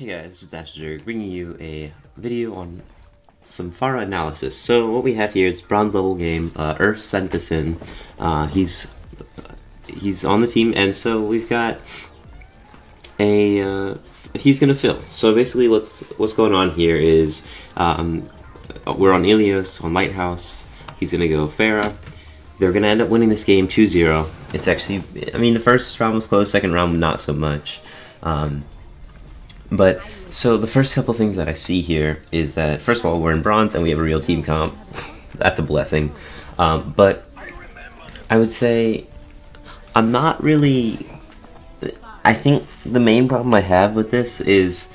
Hey guys, this is Asher bringing you a video on some Pharah analysis. So what we have here is bronze level game. Earth sent this in. He's on the team, and so we've got a he's gonna fill. So basically, what's going on here is we're on Ilios on Lighthouse. He's gonna go Pharah. They're gonna end up winning this game 2-0. It's actually, I mean, the first round was close, second round not so much. But, so the first couple things that I see here is that, first of all, we're in bronze and we have a real team comp. That's a blessing. But I would say I'm not really... I think the main problem I have with this is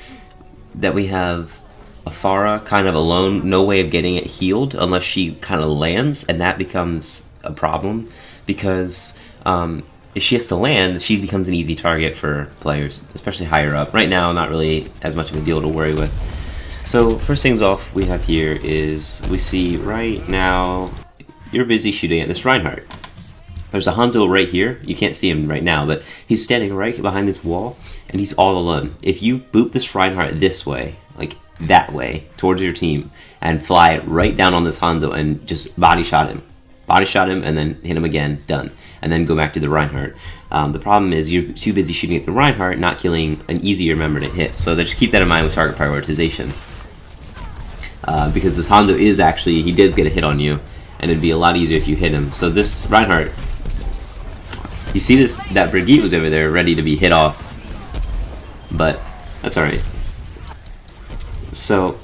that we have a Pharah kind of alone, no way of getting it healed unless she kind of lands, and that becomes a problem because... if she has to land, she becomes an easy target for players, especially higher up. Right now, not really as much of a deal to worry with. So, first things off we have here is, we see right now, you're busy shooting at this Reinhardt. There's a Hanzo right here. You can't see him right now, but he's standing right behind this wall, and he's all alone. If you boop this Reinhardt this way, like that way, towards your team, and fly right down on this Hanzo and just body shot him, and then hit him again, done. And then go back to the Reinhardt. The problem is you're too busy shooting at the Reinhardt, not killing an easier member to hit. So just keep that in mind with target prioritization. Because this Hanzo is actually, he does get a hit on you, and it'd be a lot easier if you hit him. So this Reinhardt, you see this, that Brigitte was over there ready to be hit off. But that's alright. So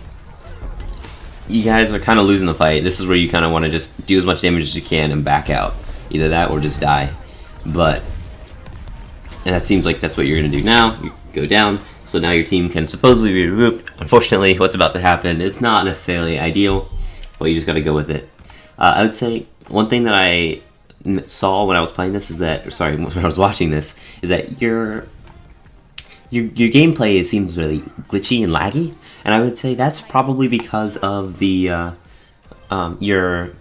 you guys are kind of losing the fight. This is where you kind of want to just do as much damage as you can and back out. Either that or just die. And that seems like that's what you're going to do now. You go down, so now your team can supposedly be removed. Unfortunately, what's about to happen, it's not necessarily ideal, but you just got to go with it. I would say one thing that I saw when I was playing this is that, sorry, when I was watching this, is that your gameplay, it seems really glitchy and laggy, and I would say that's probably because of the your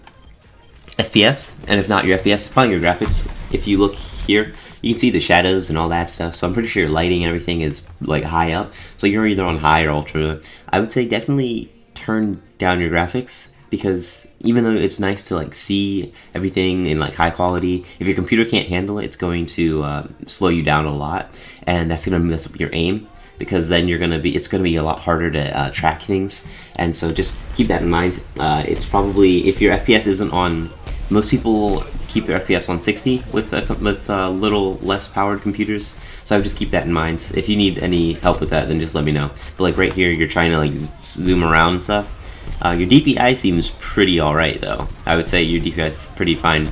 FPS, and if not your FPS, it's probably your graphics. If you look here, you can see the shadows and all that stuff, so I'm pretty sure your lighting and everything is like high up, so you're either on high or ultra. I would say definitely turn down your graphics, because even though it's nice to like see everything in like high quality, if your computer can't handle it, it's going to slow you down a lot, and that's going to mess up your aim, because then it's going to be a lot harder to track things. And so just keep that in mind. It's probably, if your FPS isn't on, most people keep their FPS on 60 with little less powered computers, so I would just keep that in mind. If you need any help with that, then just let me know. But like right here, you're trying to like zoom around and stuff. Your DPI seems pretty alright though. I would say your DPI is pretty fine.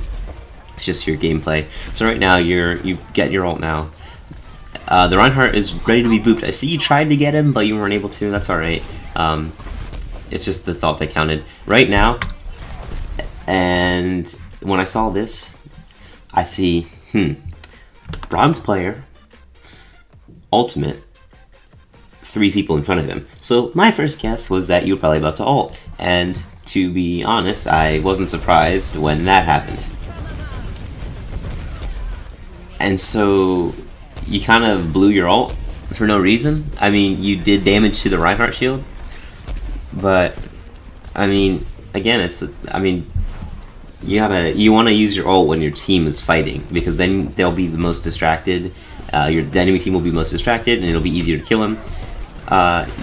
It's just your gameplay. So right now, you get your ult now. The Reinhardt is ready to be booped. I see you tried to get him, but you weren't able to. That's alright. It's just the thought that counted. Right now, and when I saw this, I see, bronze player, ultimate, 3 people in front of him. So my first guess was that you were probably about to ult. And to be honest, I wasn't surprised when that happened. And so you kind of blew your ult for no reason. I mean, you did damage to the Reinhardt shield, but I mean, again, you want to use your ult when your team is fighting, because then they'll be the most distracted. The enemy team will be most distracted, and it'll be easier to kill them.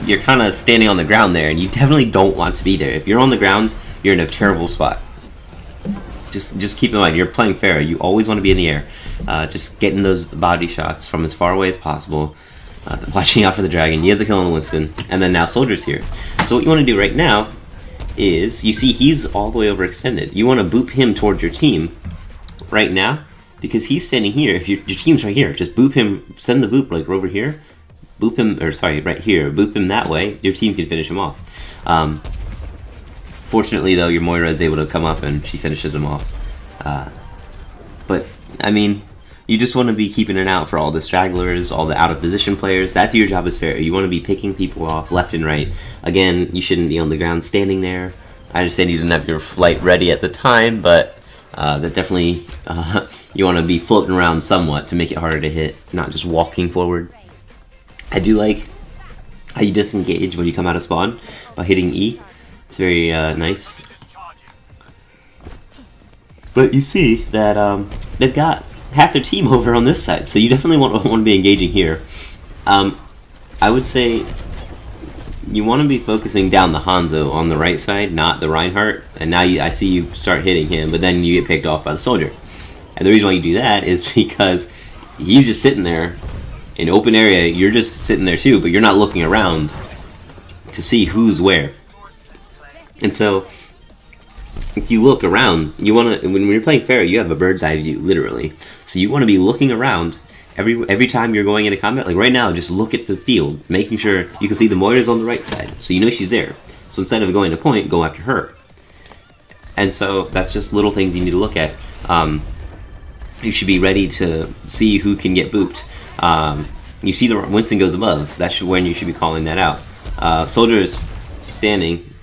You're kind of standing on the ground there, and you definitely don't want to be there. If you're on the ground, you're in a terrible spot. Just keep in mind, you're playing Pharah. You always want to be in the air. Just getting those body shots from as far away as possible. Watching out for the dragon. You have the kill on the Winston, and then now Soldier's here. So what you want to do right now is, you see he's all the way overextended. You want to boop him towards your team right now, because he's standing here. If your team's right here, just boop him, send the boop like over here, boop him, or sorry, right here, boop him that way, your team can finish him off. Fortunately though, your Moira is able to come up and she finishes him off. But, I mean, you just want to be keeping an eye out for all the stragglers, all the out-of-position players. That's your job as Pharah. You want to be picking people off left and right. Again, you shouldn't be on the ground standing there. I understand you didn't have your flight ready at the time, but that definitely, you want to be floating around somewhat to make it harder to hit, not just walking forward. I do like how you disengage when you come out of spawn by hitting E. It's very nice. But you see that they've got half their team over on this side, so you definitely want to be engaging here. I would say you want to be focusing down the Hanzo on the right side, not the Reinhardt. And now I see you start hitting him, but then you get picked off by the soldier. And the reason why you do that is because he's just sitting there in open area. You're just sitting there too, but you're not looking around to see who's where. And so if you look around, you want to, when you're playing Pharah, you have a bird's eye view, literally. So you want to be looking around every time you're going into combat. Like right now, just look at the field, making sure you can see the Moira's on the right side, so you know she's there. So instead of going to point, go after her. And so that's just little things you need to look at. You should be ready to see who can get booped. You see the Winston goes above. That's when you should be calling that out. Soldiers standing.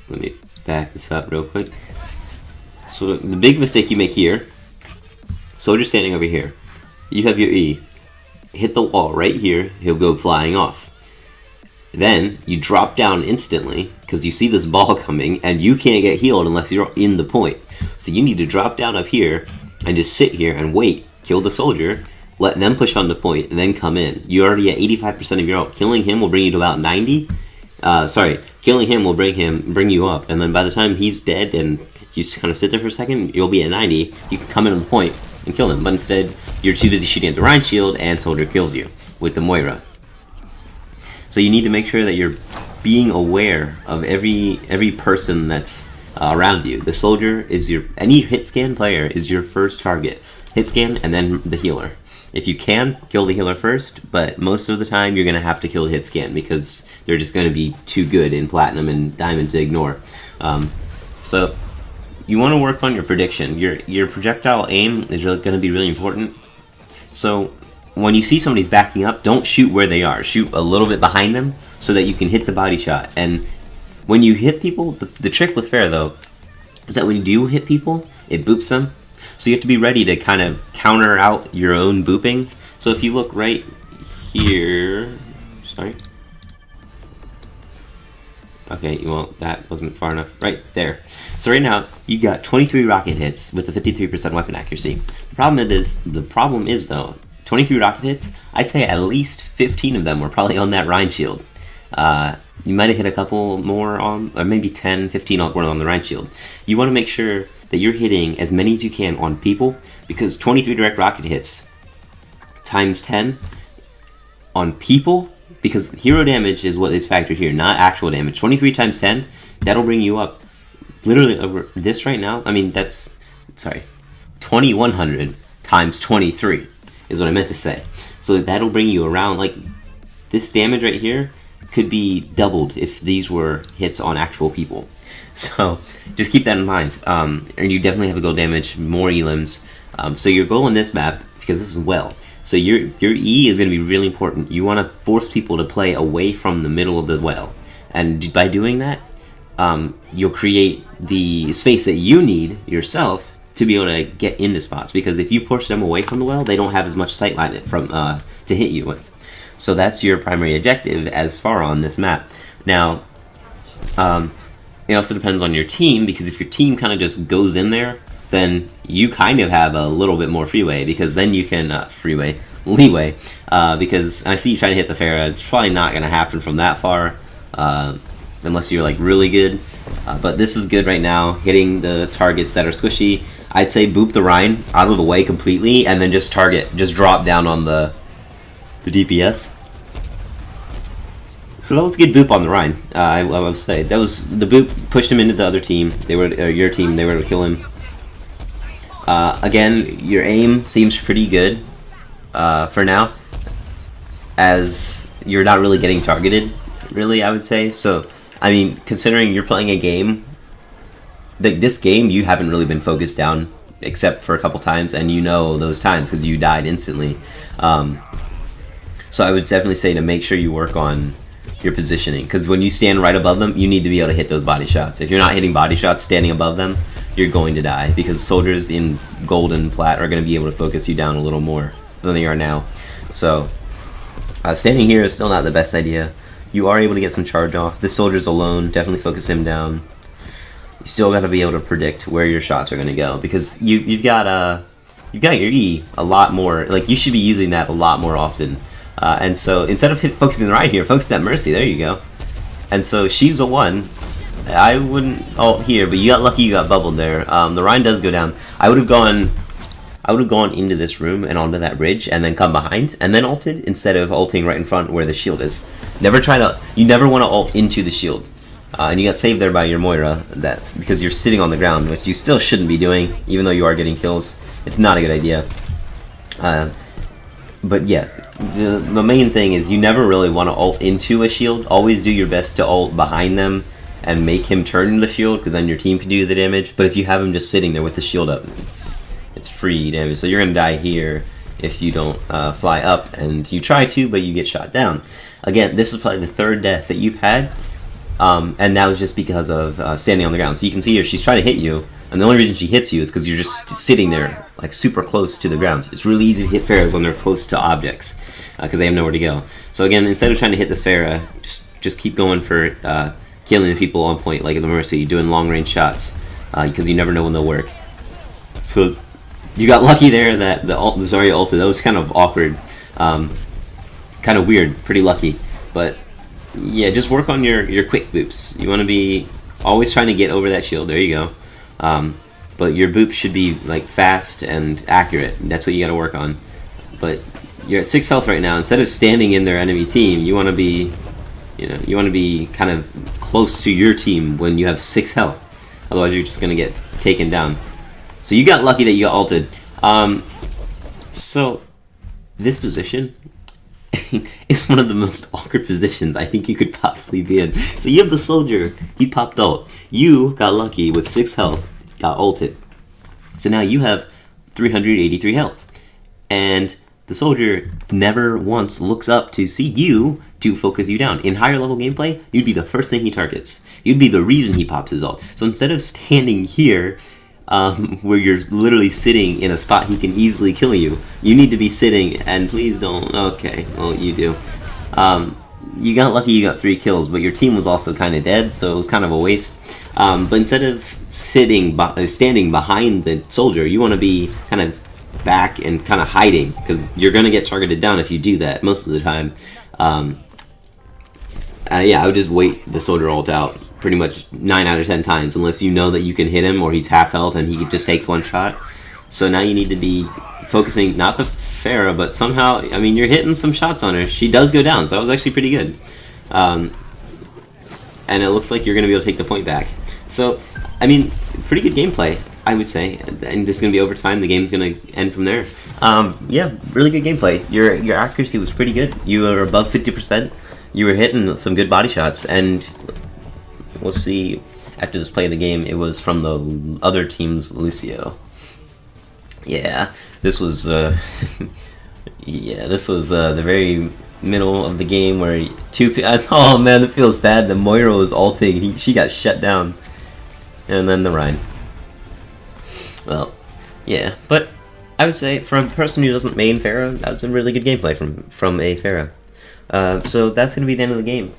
Let me back this up real quick. So the big mistake you make here, soldier standing over here. You have your E. Hit the wall right here, he'll go flying off. Then you drop down instantly because you see this ball coming and you can't get healed unless you're in the point. So you need to drop down up here and just sit here and wait. Kill the soldier, let them push on the point, and then come in. You're already at 85% of your ult. Killing him will bring you to about 90. Killing him will bring you up, and then by the time he's dead and you just kind of sit there for a second, you'll be at 90. You can come in on the point and kill him, but instead you're too busy shooting at the Rhine shield and soldier kills you with the Moira. So you need to make sure that you're being aware of every person that's around you. The soldier is any hit scan player is your first target. Hit scan and then the healer. If you can, kill the healer first, but most of the time you're going to have to kill the hit scan because they're just going to be too good in Platinum and Diamond to ignore. So you want to work on your prediction. Your projectile aim is going to be really important. So when you see somebody's backing up, don't shoot where they are. Shoot a little bit behind them so that you can hit the body shot. And when you hit people, the trick with Pharah though, is that when you do hit people, it boops them. So you have to be ready to kind of counter out your own booping. So if you look right here, sorry. Okay, well, that wasn't far enough. Right there. So right now, you got 23 rocket hits with a 53% weapon accuracy. The problem is though, 23 rocket hits, I'd say at least 15 of them were probably on that Rhine shield. You might have hit a couple more on, or maybe 10, 15 were on the Rhine shield. You want to make sure that you're hitting as many as you can on people, because 23 direct rocket hits times 10 on people, because hero damage is what is factored here, not actual damage. 23 times 10, that'll bring you up literally over this right now. I mean, that's, sorry, 2100 times 23 is what I meant to say. So that'll bring you around, like, this damage right here could be doubled if these were hits on actual people. So just keep that in mind. And you definitely have a goal damage, more elims. So your goal in this map, because this is well, so your E is going to be really important. You want to force people to play away from the middle of the well. And by doing that, you'll create the space that you need yourself to be able to get into spots. Because if you push them away from the well, they don't have as much sight line to hit you with. So that's your primary objective as far on this map. Now, it also depends on your team, because if your team kind of just goes in there, then you kind of have a little bit more freeway, because then you can, leeway, because I see you trying to hit the Pharah. It's probably not going to happen from that far, unless you're like really good, but this is good right now, hitting the targets that are squishy. I'd say boop the Rhine out of the way completely, and then just drop down on the DPS. So that was a good boop on the Rhine. I would say that was the boop pushed him into the other team. Your team. They were able to kill him. Again, your aim seems pretty good for now, as you're not really getting targeted. Really, I would say. So, I mean, considering you're playing a game, this game you haven't really been focused down except for a couple times, and you know those times because you died instantly. So I would definitely say to make sure you work on your positioning, because when you stand right above them, you need to be able to hit those body shots. If you're not hitting body shots standing above them, you're going to die, because soldiers in gold and plat are going to be able to focus you down a little more than they are now. So standing here is still not the best idea. you are able to get some charge off. This soldier's alone, definitely focus him down. You still got to be able to predict where your shots are going to go, because you've got your E a lot more. Like, you should be using that a lot more often. And so instead of focusing the right here, focus that Mercy. There you go. And so she's a 1. I wouldn't ult here, but you got lucky you got bubbled there. The Rhine does go down. I would have gone into this room and onto that bridge and then come behind and then ulted instead of ulting right in front where the shield is. You never want to ult into the shield. And you got saved there by your Moira because you're sitting on the ground, which you still shouldn't be doing, even though you are getting kills. It's not a good idea. But yeah, the main thing is you never really want to ult into a shield. Always do your best to ult behind them and make him turn the shield, because then your team can do the damage. But if you have him just sitting there with the shield up, it's free damage. So you're going to die here if you don't fly up, and you try to, but you get shot down. Again, this is probably the 3rd death that you've had, and that was just because of standing on the ground. So you can see here, she's trying to hit you, and the only reason she hits you is because you're just sitting there, like super close to the ground. It's really easy to hit Pharahs when they're close to objects, because they have nowhere to go. So again, instead of trying to hit this Pharah, just keep going for killing the people on point, like in the Mercy, doing long range shots, because you never know when they'll work. So you got lucky there that the Zarya ulted. That was kind of awkward, kind of weird, pretty lucky. But yeah, just work on your quick boops. You want to be always trying to get over that shield. There you go. But your boop should be like fast and accurate. That's what you got to work on. But you're at 6 health right now. Instead of standing in their enemy team, you want to be, kind of close to your team when you have 6 health. Otherwise, you're just gonna get taken down. So you got lucky that you got ulted. So this position is one of the most awkward positions I think you could possibly be in. So you have the soldier, he popped ult. You got lucky with 6 health, got ulted. So now you have 383 health. And the soldier never once looks up to see you to focus you down. In higher level gameplay, you'd be the first thing he targets. You'd be the reason he pops his ult. So instead of standing here, where you're literally sitting in a spot he can easily kill you, you need to be sitting, and please don't, okay, well you do. You got lucky you got 3 kills, but your team was also kind of dead, so it was kind of a waste. But instead of standing behind the soldier, you want to be kind of back and kind of hiding, because you're going to get targeted down if you do that most of the time. Yeah, I would just wait the soldier ult out pretty much 9 out of 10 times, unless you know that you can hit him or he's half health and he just takes 1 shot. So now you need to be focusing, not the Pharah, but somehow, I mean, you're hitting some shots on her. She does go down, so that was actually pretty good. And it looks like you're going to be able to take the point back. So, I mean, pretty good gameplay, I would say. And this is going to be overtime. The game's going to end from there. Yeah, really good gameplay. Your accuracy was pretty good. You were above 50%. You were hitting some good body shots, and we'll see after this play of the game. It was from the other team's Lucio. Yeah, this was the very middle of the game where oh man, it feels bad. The Moira was ulting. She got shut down, and then the Rhine. Well, yeah, but I would say for a person who doesn't main Pharah, that was a really good gameplay from a Pharah. So that's going to be the end of the game.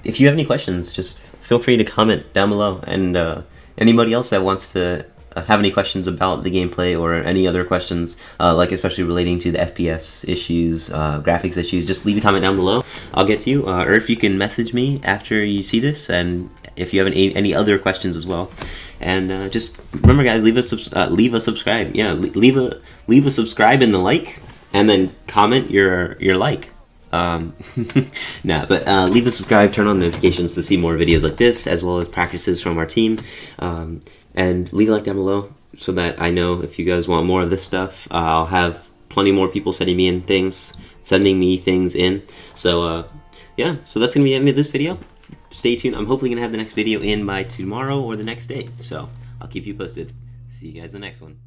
If you have any questions, just feel free to comment down below. And anybody else that wants to have any questions about the gameplay or any other questions, like especially relating to the FPS issues, graphics issues, just leave a comment down below. I'll get to you. Or if you can message me after you see this, and if you have any other questions as well. And just remember, guys, leave a subscribe. Yeah, leave a subscribe and the like, and then comment your like. Nah, but leave a subscribe, turn on notifications to see more videos like this, as well as practices from our team, and leave a like down below so that I know if you guys want more of this stuff. I'll have plenty more people sending me things in. So yeah, so that's gonna be the end of this video. Stay tuned. I'm hopefully gonna have the next video in by tomorrow or the next day, so I'll keep you posted. See you guys in the next one.